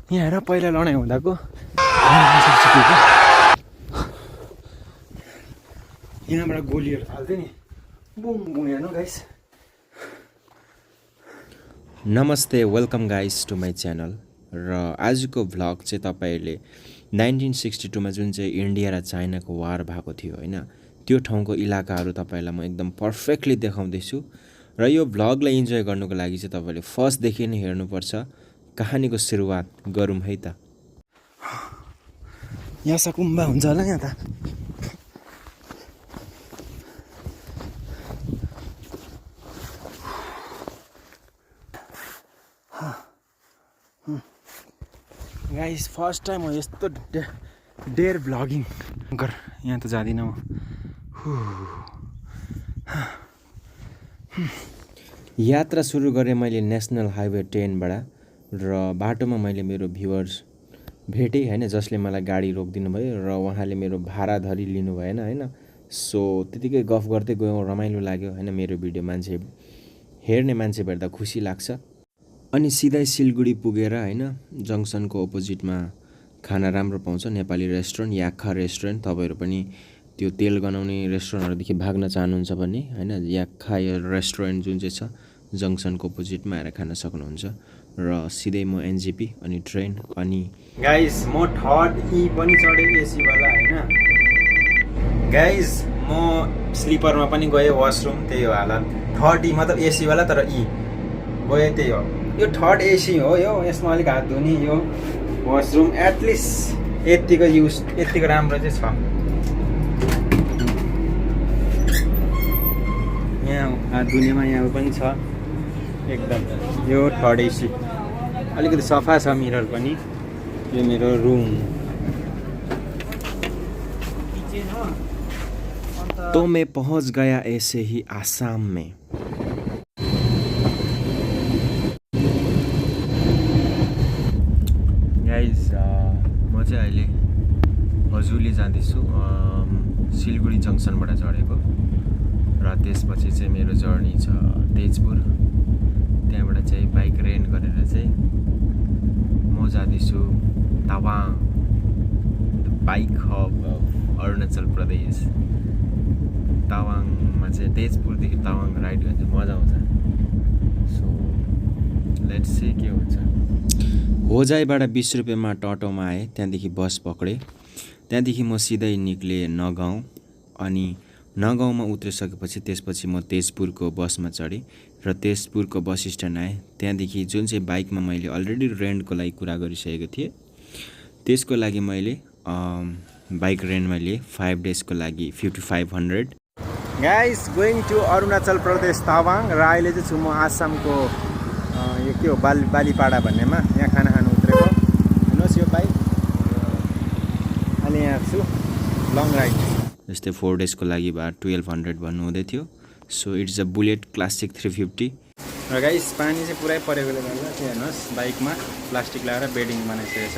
यहाँ हेर पहिला लडाइँ हुँदाको यहाँबाट गोलीहरू फाल्थ्यो नि बुम बुम हेर्नु गाइस। नमस्ते, welcome guys to my channel. र आजको भ्लग चाहिँ तपाईँहरूले 1962मा जुन चाहिँ इन्डिया र चाइनाको वार भएको थियो होइन, त्यो ठाउँको इलाकाहरू तपाईँहरूलाई म एकदम पर्फेक्टली देखाउँदैछु। र यो भ्लगलाई इन्जोय गर्नुको लागि चाहिँ तपाईँले फर्स्टदेखि नै हेर्नुपर्छ। कहानीको सुरुवात गरौँ है त। यहाँ सकुम्बा हुन्छ होला यहाँ त। गाइस फर्स्ट टाइम हो यस्तो डेयर भ्लगिङ गर। यहाँ त जाँदिनँ म। यात्रा सुरु गरेँ मैले नेसनल हाइवे 10बाट। र बाटोमा मैले मेरो भ्युवर्स भेटेँ होइन, जसले मलाई गाडी रोकिदिनु भयो र उहाँले मेरो भाडा धरि लिनु भएन होइन। सो त्यतिकै गफ गर्दै गयौँ, रमाइलो लाग्यो होइन। मेरो भिडियो हेर्ने मान्छे भेट्दा खुसी लाग्छ। अनि सिधै सिलगढी पुगेर होइन, जङ्सनको अपोजिटमा खाना राम्रो पाउँछ नेपाली रेस्टुरेन्ट, याक्खा रेस्टुरेन्ट। तपाईँहरू पनि त्यो तेल गनाउने रेस्टुरेन्टहरूदेखि भाग्न चाहनुहुन्छ भने होइन, याक्खा रेस्टुरेन्ट जुन चाहिँ छ जङ्सनको अपोजिटमा आएर खान सक्नुहुन्छ। र सिधै म एनजेपी अनि ट्रेन अनि गाइस म थर्ड ई पनि चढेँ एसीवाला होइन। गाइस म स्लिपरमा पनि गएँ, वासरुम त्यही हो हालत। थर्ड ई मतलब एसीवाला तर ई गएँ, त्यही हो। यो थर्ड एसी हो यो, यसमा अलिक हात धुने यो वासरुम एटलिस्ट यतिको राम्रो चाहिँ छ। यहाँ हात धुनेमा यहाँ पनि छ एकदम। यो थर्ड एसी अलिकति सफा छ, मिरर पनि। यो मेरो रुम। तो मैं पहुंच गया ऐसे ही आसाम में। गाइज म चाहिँ अहिले हजुरली जाँदैछु। सिलगढी जङ्सनबाट चढेको र त्यसपछि चाहिँ मेरो जर्नी छ तेजपुर। त्यहाँबाट चाहिँ बाइक रेन्ट गरेर चाहिँ म जाँदैछु Tawang, the bike hub of Arunachal Pradesh. तावाङमा चाहिँ तेजपुरदेखि तावाङ राइड गर्नु मजा आउँछ। सो लेट्स सी के हुन्छ। होजाईबाट 20 रुपियाँमा टोटोमा आएँ, त्यहाँदेखि बस पक्रेँ। त्यहाँदेखि म सिधै निक्लेँ नगाउँ। अनि नगाउँमा उत्रिसकेपछि त्यसपछि म तेजपुरको बसमा चढेँ र तेजपुरको बस स्ट्यान्ड आएँ। त्यहाँदेखि जुन चाहिँ बाइकमा मैले अलरेडी रेन्टको लागि कुरा गरिसकेको थिएँ, त्यसको लागि मैले बाइक रेन्टमा लिएँ 5 डेजको लागि 5500। गाइस गोइङ टु अरुणाचल प्रदेश तावाङ। र अहिले चाहिँ छु म आसामको यो के हो बालीपाडा भन्नेमा। यहाँ खाना खानु उत्रेको। हेर्नुहोस् यो बाइक। अहिले यहाँ छु लङ राइड। जस्तै 4 डेजको लागि भए 1200 भन्नु हुँदै थियो। So it's a bullet classic 350। र गाइस पानी चाहिँ पुरै परेकोले गर्दा चाहिँ हेर्नुहोस् बाइकमा प्लास्टिक लगाएर बेडिङ बनाइसकेको छ।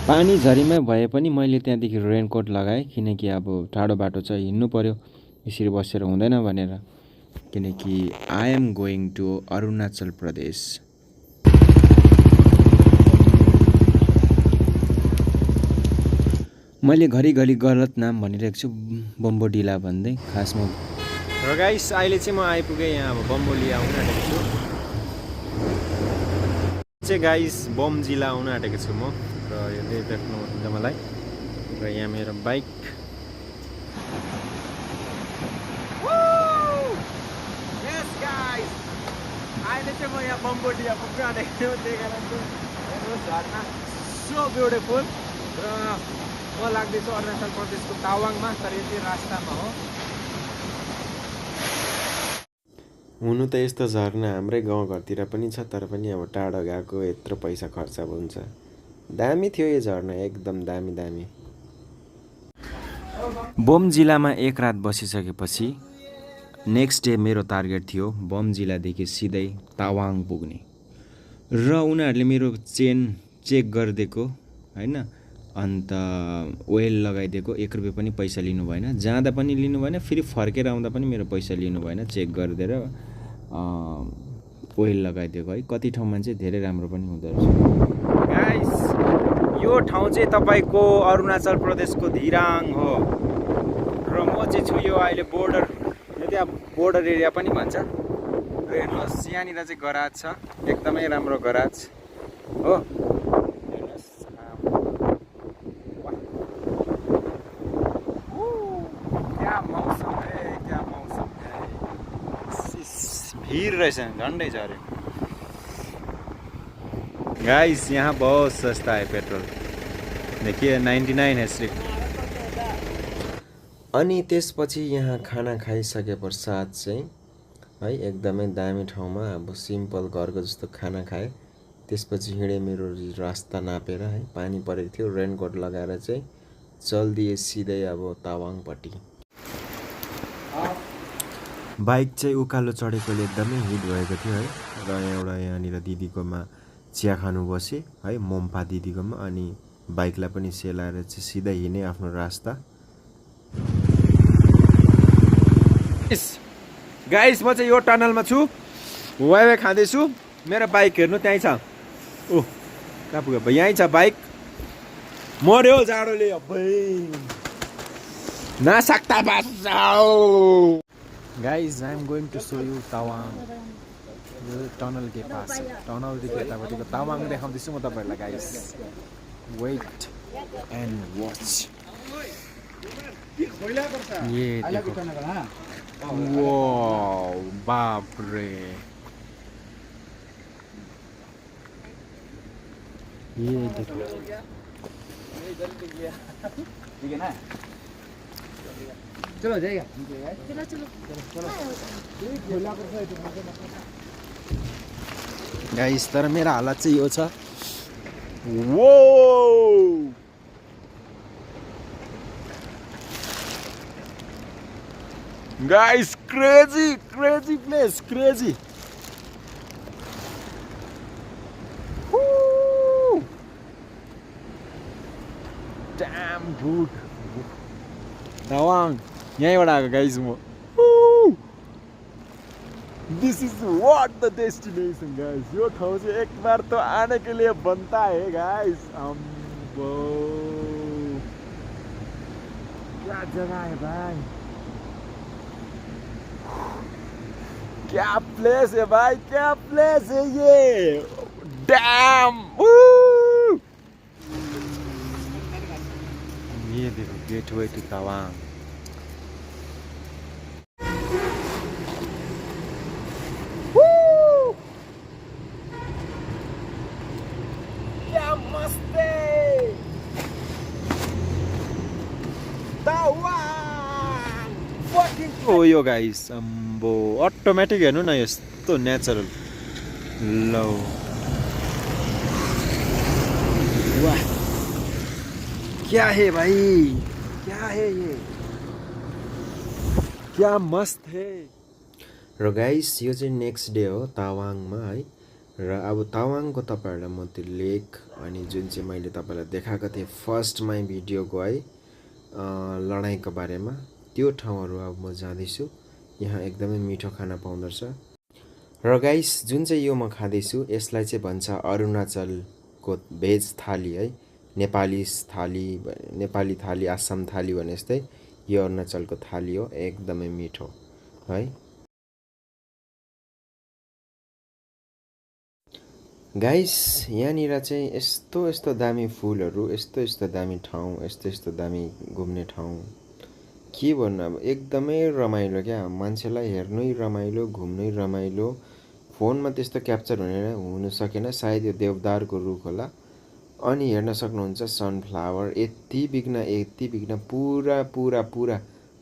पानी झरीमै भए पनि मैले त्यहाँदेखि रेनकोट लगाएँ, किनकि अब टाढो बाटो छ, हिँड्नु पर्यो, यसरी बसेर हुँदैन भनेर। किनकि I am going to Arunachal Pradesh. मैले घरिघरि गलत नाम भनिरहेको छु, बम्बोडिला भन्दै खासमा। र गाइस अहिले चाहिँ म आइपुगेँ यहाँ अब बम्बोलिया आउन आँटेको छु। चाहिँ गाइस बम जिल्ला आउन आँटेको छु म। र यो देख्नुहुन्छ मलाई। र यहाँ मेरो बाइक। अहिले चाहिँ म यहाँ बम्बोडिया पुग्न आँटेको छु। त्यही कारण चाहिँ हेर्नुहोस् झर्ना सो ब्युटिफुल। र म लाग्दैछु अरुणाचल प्रदेशको तावाङमा, तर यति रास्तामा हो। हुनु त यस्तो झर्ना हाम्रै गाउँघरतिर पनि छ, तर पनि अब टाढो गएको यत्रो पैसा खर्च हुन्छ। दामी थियो यो झर्ना, एकदम दामी दामी। बम जिल्लामा एक रात बसिसकेपछि नेक्स्ट डे मेरो टार्गेट थियो बम जिल्लादेखि सिधै तावाङ पुग्ने। र उनीहरूले मेरो चेन चेक गरिदिएको होइन, अन्त ओइल लगाइदिएको। 1 रुपियाँ पनि पैसा लिनु भएन, जाँदा पनि लिनु भएन, फेरि फर्केर आउँदा पनि मेरो पैसा लिनु भएन। चेक गरिदिएर ओइल लगाइदिएको है। कति ठाउँमा चाहिँ धेरै राम्रो पनि हुँदो रहेछ। गाइस यो ठाउँ चाहिँ तपाईँको अरुणाचल प्रदेशको धिराङ हो र म चाहिँ छु यो अहिले बोर्डर, यो त्यहाँ बोर्डर एरिया पनि भन्छ। र हेर्नुहोस् यहाँनिर चाहिँ गराज छ, एकदमै राम्रो गराज हो। हेर्नुहोस् क्या मौसम है, क्या मौसम है। भीड़ रहेछ झन्डै झऱ्यो। गाइस यहाँ बहुत सस्ता है पेट्रोल, देखिए 99 है सिर्फ। अनि त्यसपछि यहाँ खाना खाइसके पश्चात चाहिँ है एकदमै दामी ठाउँमा अब सिम्पल घरको जस्तो खाना खाएँ। त्यसपछि हिँडेँ मेरो रास्ता नापेर है। पानी परेको थियो, रेनकोट लगाएर चाहिँ चल्दिए सिधै अब तावाङपट्टि। बाइक चाहिँ उकालो चढेकोले एकदमै हिट भएको थियो है। र एउटा यहाँनिर दिदीकोमा चिया खानु बसेँ है, मोम्पा दिदीकोमा। अनि बाइकलाई पनि सेलाएर चाहिँ सिधै हिँडेँ आफ्नो रास्ता। गाइस म चाहिँ यो टनलमा छु, वाइवाई खाँदैछु। मेरो बाइक हेर्नु त्यहीँ छ। ओह कहाँ पुग्यो, यहीँ छ बाइक। मर्यो जाडोले नसक्ता बचाओ। Guys I am going to so you Tawang. यो टनल के पास है, टनलदेखि यतापट्टिको तावाङ देखाउँदैछु म तपाईँहरूलाई। Guys wait and watch. ये देखो, वाउ बाप रे, ये देखो। चलो जाएगा। गाइस तर मेरो हालत चाहिँ यो छ। वो guys crazy crazy place, crazy. Damn good Tawang. यहीँबाट आएको गाइस म। This is what the destination guys. यो ठाउँ चाहिँ एक बार तो आने के लिए बनता है गाइस। अम्बो क्या जगह है भाई, क्या प्लेस है भाई, क्या प्लेस है ये। डैम। ये देखो गेटवे टू तावाङ। क्या मस्त है तावाङ। ओ यो गाइस अम्बो अटोमेटिक हेर्नु न, यस्तो नेचुरल। लो वाह क्या है भाई, क्या है ये, क्या मस्त है। र गाइस यो चाहिँ नेक्स्ट डे हो तावाङमा है। र अब तावाङको तपाईँहरूलाई म त्यो लेक अनि जुन चाहिँ मैले तपाईँलाई देखाएको थिएँ फर्स्टमै भिडियोको है लडाइँको बारेमा, त्यो ठाउँहरू अब म जाँदैछु। यहाँ एकदमै मिठो खाना पाउँदो रहेछ। र गाइस जुन चाहिँ यो म खाँदैछु यसलाई चाहिँ भन्छ अरुणाचलको भेज थाली है। नेपाली थाली, आसाम थाली भने जस्तै यो अरुणाचलको थाली हो, एकदमै मिठो है। गाइस यहाँनिर चाहिँ यस्तो यस्तो दामी फुलहरू, यस्तो यस्तो दामी ठाउँ, यस्तो यस्तो दामी घुम्ने ठाउँ, के भन्नु अब एकदमै रमाइलो क्या। मान्छेलाई हेर्नै रमाइलो, घुम्नै रमाइलो। फोनमा त्यस्तो क्याप्चर हुनु सकेन, सायद यो देवदारको रुख होला। अनि हेर्न सक्नुहुन्छ सनफ्लावर यति बिघ्न पुरा पुरा पुरा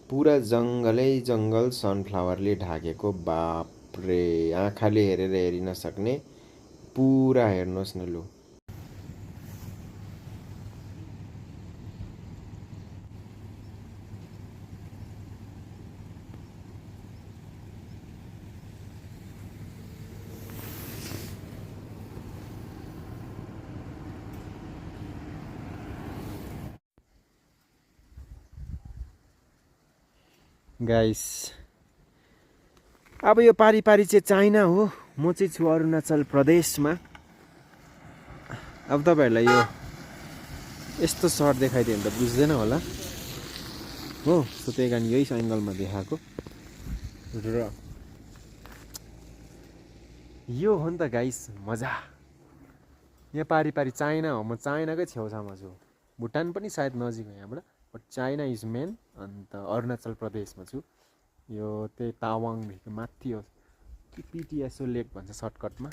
पुरा जङ्गलै जङ्गल सनफ्लावरले ढाकेको। बाप रे, आँखाले हेरेर हेरिन सक्ने पुरा। हेर्नुहोस् न लु। गाइस अब यो पारी पारी चाहिँ चाइना हो। म चाहिँ छु अरुणाचल प्रदेशमा। अब तपाईँहरूलाई यो यस्तो सहर देखाइदियो भने त बुझ्दैन होला हो, सो त्यही कारण यही एङ्गलमा देखाएको। र यो हो नि त गाइस मजा। यहाँ पारी चाइना हो, म चाइनाकै छेउछाउमा छु। भुटान पनि सायद नजिक हो यहाँबाट, बट चाइना इज मेन। अन्त अरुणाचल प्रदेशमा छु। यो त्यही तावाङदेखि माथि हो, कि पिटिएसओ लेक भन्छ सर्टकटमा।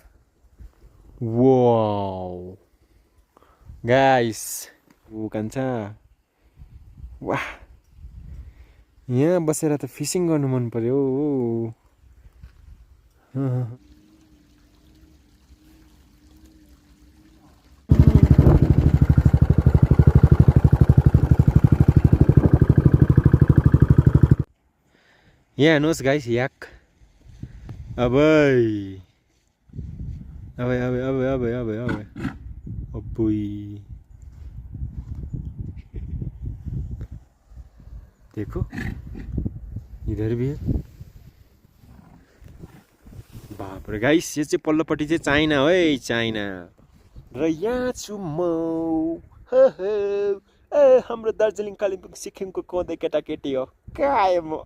वाउ गाइस, कान्छा वाह, यहाँ बसेर त फिसिङ गर्नु मन पर्यो। यहाँ हेर्नुहोस् गाइस, याक अबै देखो इधर भी है। बाप रे गाइस, यो चाहिँ पल्लोपट्टि चाहिँ चाइना हो है, चाइना। र यहाँ छु म, हाम्रो दार्जिलिङ कालिम्पोङ सिक्किमको कोदे केटाकेटी हो। काय म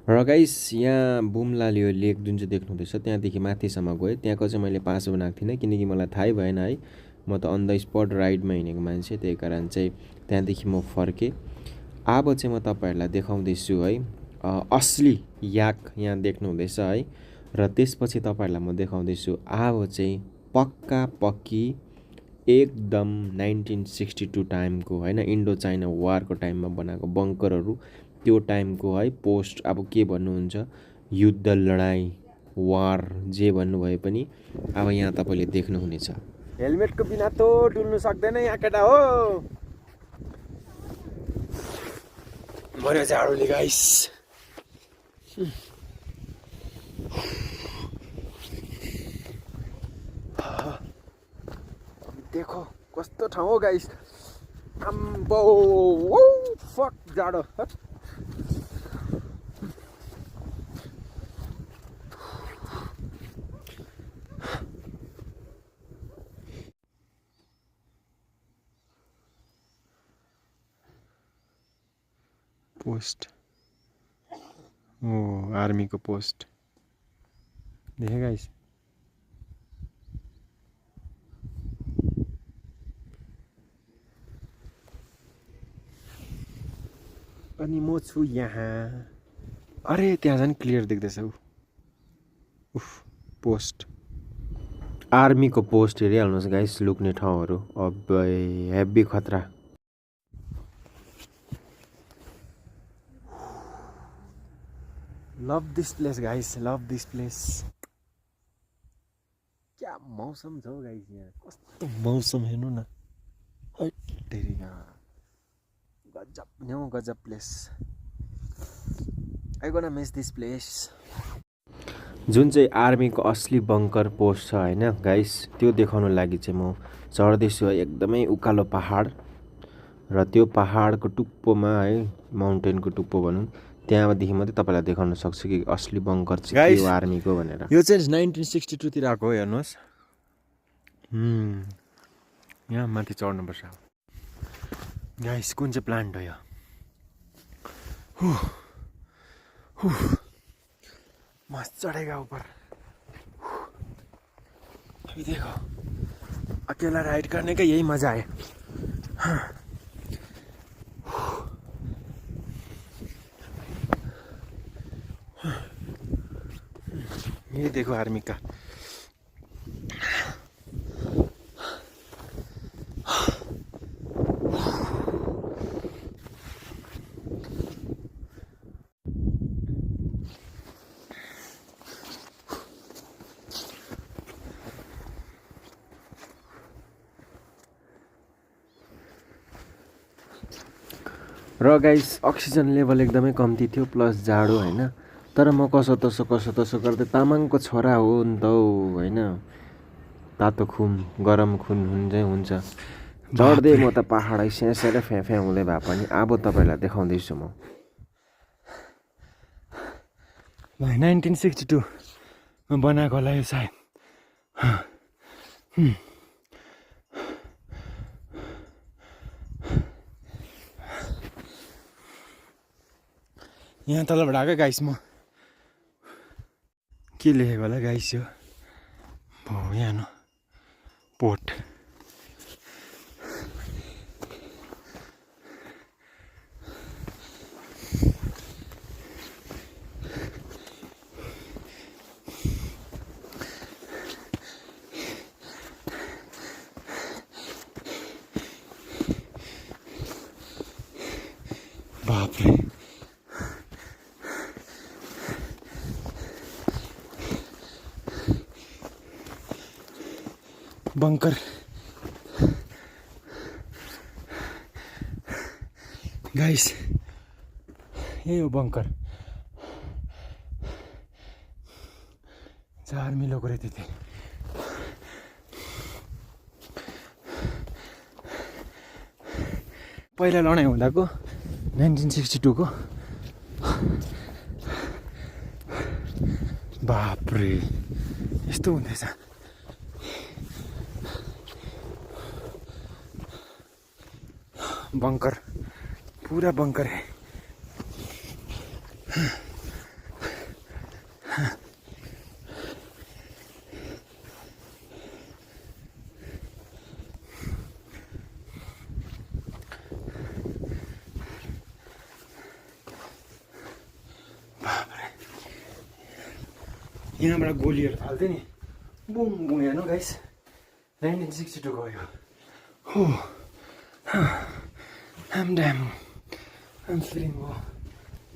र गाइस, यहाँ बुमलाल यो लेक जुन चाहिँ देख्नुहुँदैछ त्यहाँदेखि माथिसम्म गएँ। त्यहाँको चाहिँ मैले पास बनाएको थिइनँ, किनकि मलाई थाहै भएन है। म त अन द स्पट राइडमा हिँडेको मान्छे, त्यही कारण चाहिँ त्यहाँदेखि म फर्केँ। अब चाहिँ म तपाईँहरूलाई देखाउँदैछु है असली याक यहाँ देख्नुहुँदैछ है। र त्यसपछि तपाईँहरूलाई म देखाउँदैछु अब चाहिँ पक्का पक्की एकदम 1962 टाइमको होइन, इन्डो चाइना वारको टाइममा बनाएको बङ्करहरू, त्यो टाइमको है पोस्ट। अब के भन्नुहुन्छ, युद्ध, लडाइँ, वार जे भन्नुभए पनि अब यहाँ तपाईँले देख्नुहुनेछ। हेलमेटको बिना त डुल्नु सक्दैन यहाँ केटा हो। मर्यो झाडुले गाइस। देखो कस्तो ठाउँ हो गाइस। आम्बो फक जाडो। पोस्ट, ओ आर्मीको पोस्ट देखे गाइस। अनि म छु यहाँ। अरे त्यहाँ झन् क्लियर देख्दैछ। उफ, पोस्ट, आर्मीको पोस्ट हेरिहाल्नुहोस् गाइस, लुक्ने ठाउँहरू अब हेभी खतरा। Love this place guys, love this place. क्या मौसम छ हौ गाइस, यहाँ कस्तो मौसम हेर्नु न। गजब न्यू गजब place. I gonna miss this place. जुन चाहिँ आर्मीको असली बङ्कर पोस्ट छ होइन गाइस, त्यो देखाउनु लागि चाहिँ म चढ्दैछु है एकदमै उकालो पहाड। र त्यो पहाडको टुप्पोमा है, माउन्टेनको टुप्पो भनौँ, त्यहाँदेखि मात्रै तपाईँलाई देखाउन सक्छु कि असली बङ्कर चाहिँ के हो आर्मीको भनेर। यो चाहिँ 1962 तिर आएको हो, हेर्नुहोस्। यहाँ माथि चढ्नुपर्छ गाइस। कुन चाहिँ प्लान्ट हो यो? मस्त चढेगा ऊपर। अभी देखो, अकेला राइड करने का यही मजा है। ये देखो आर्मी का। र गाइस, अक्सिजन लेभल एकदमै कम्ती थियो, प्लस जाडो होइन। तर म कसो तसो गर्दै, तामाङको छोरा हो नि त होइन, तातो खुन गरम खुन हुन्छ। चढ्दै म त पहाडै स्यासेर फ्याँ हुँदै भए पनि अब तपाईँलाई देखाउँदैछु म। 1962 मा बनाएको होला यो सायद। यहाँ तलबाट आएको गाइस म के लेखेको होला गाइस यो यहाँ न पोर्ट। बापरे बंकर गाइस यही हो बंकर। 4 मिलोको रे त्यति। पहिला लडाइँ हुँदाको 1962 को बापरे यस्तो हुँदैछ। बंकर पूरा बंकर है। यहाँबाट गोलीहरू फाल्थ्यो नि बुम बुम हेर्नु गाइस 1962 को यो। हो I'm feeling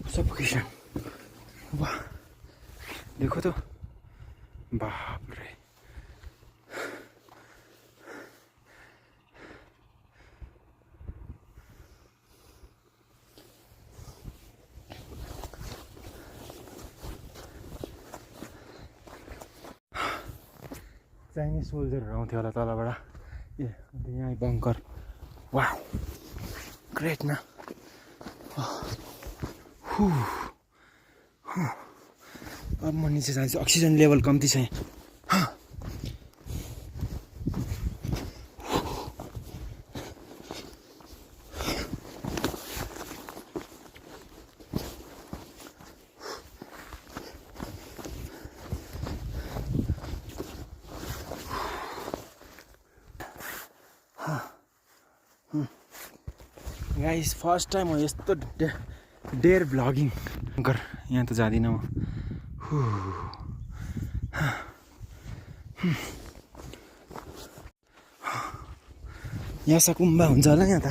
suffocation. वाह देखो तो बाप रे। चाइनिज सोल्जरहरू आउँथ्यो होला तलबाट। ए यहाँ बङ्कर। वाह ग्रेट न। अब म नीचे जान्छु। अक्सिजन लेभल कम्ती छ यहाँ। गाइस फर्स्ट टाइम हो यस्तो डेयर भ्लगिङ गर। यहाँ त जाँदिनँ म। यहाँ सकुम्बा हुन्छ होला यहाँ त।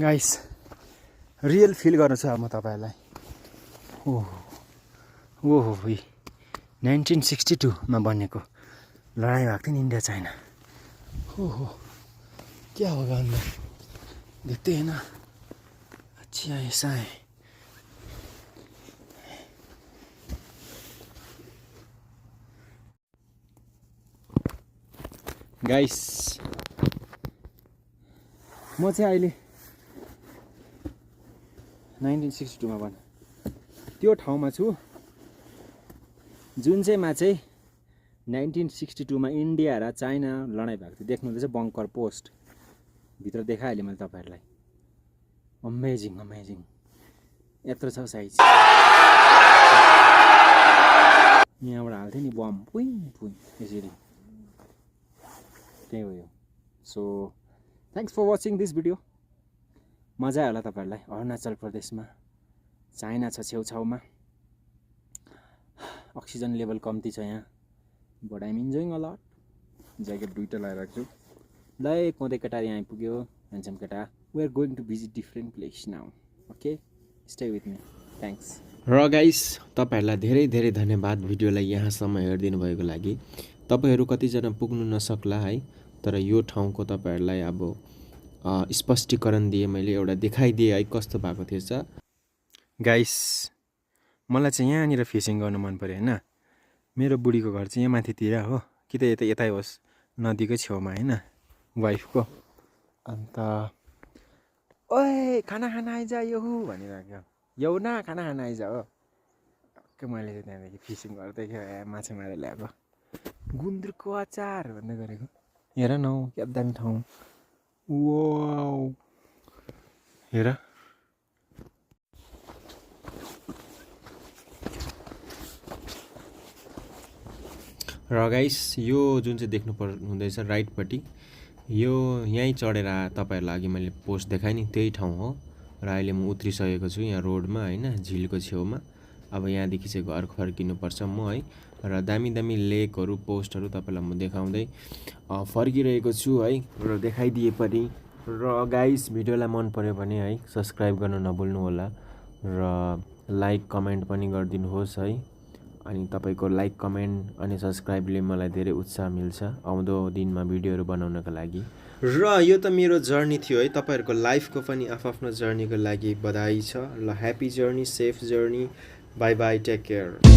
गाइस रियल फिल गर्नु छ अब म तपाईँहरूलाई। ओहो 1962 मा बनेको लडाइँ भएको थियो नि इन्डिया चाइना। हो क्या होगा अंदर देखते हैं ना। अच्छा ऐसा है। गाइस म चाहिँ अहिले 1962 मा बने त्यो ठाउँमा छु जुन चाहिँ मा चाहिँ 1962 मा इन्डिया र चाइना लडाइँ भएको थियो। देख्नुहुँदैछ बङ्कर पोस्ट भित्र देखाइहालेँ मैले तपाईँहरूलाई। अमेजिङ यत्रो छ साइज। यहाँबाट हाल्थ्यो नि बम पुइ यसरी त्यही हो यो। So thanks for watching this video. मजा आयो होला तपाईँहरूलाई। अरुणाचल प्रदेशमा चाइना छ छेउछाउमा। अक्सिजन लेभल कम्ती छ यहाँ। But I'm enjoying a lot. Jacket 2टा लगाइरहेको छु। ल कोदे केटा यहाँ आइपुग्यो। ह्यान्डसम केटा। We are going to visit different place now. Okay stay with me. Thanks. र गाइस तपाईँहरूलाई धेरै धेरै धन्यवाद भिडियोलाई यहाँसम्म हेरिदिनु भएको लागि। तपाईँहरू कतिजना पुग्नु नसक्ला है, तर यो ठाउँको तपाईँहरूलाई अब स्पष्टीकरण दिएँ मैले, एउटा देखाइदिएँ है कस्तो भएको थिएछ। गाइस मलाई चाहिँ यहाँनिर फिसिङ गर्नु मन पर्यो होइन। मेरो बुढीको घर चाहिँ यहाँ माथितिर हो कि त यतै होस् नदीकै छेउमा होइन वाइफको अन्त ओए खाना खान आइज यो भनिरहेको यौ न खाना खान आइज हो के मैले चाहिँ त्यहाँदेखि फिसिङ गर्दै थियो माछा मारेर ल्याएको गुन्द्रुकको अचार भन्दै गरेको हेर न हौ क्या दामी ठाउँ वाउ हेर र गाइस यो जुन चाहिँ देख्नु हुँदैछ राइटपट्टि यो यहीँ चढेर तपाईँहरूलाई अघि मैले पोस्ट देखाएँ नि त्यही ठाउँ हो र अहिले म उत्रिसकेको छु यहाँ रोडमा होइन झिलको छेउमा अब यहाँदेखि चाहिँ घर फर्किनुपर्छ म है र दामी दामी लेकहरू पोस्टहरू तपाईँलाई म देखाउँदै फर्किरहेको छु है र देखाइदिए पनि र गाइस भिडियोलाई मन पर्यो भने है सब्सक्राइब गर्न नभुल्नु होला र लाइक कमेन्ट पनि गरिदिनुहोस् है अनि तपाईँको लाइक कमेन्ट अनि सब्सक्राइबले मलाई धेरै उत्साह मिल्छ आउँदो दिनमा भिडियोहरू बनाउनका लागि र यो त मेरो जर्नी थियो है तपाईँहरूको लाइफको पनि आफ्नो जर्नीको लागि बधाई छ ल happy journey safe journey bye bye take care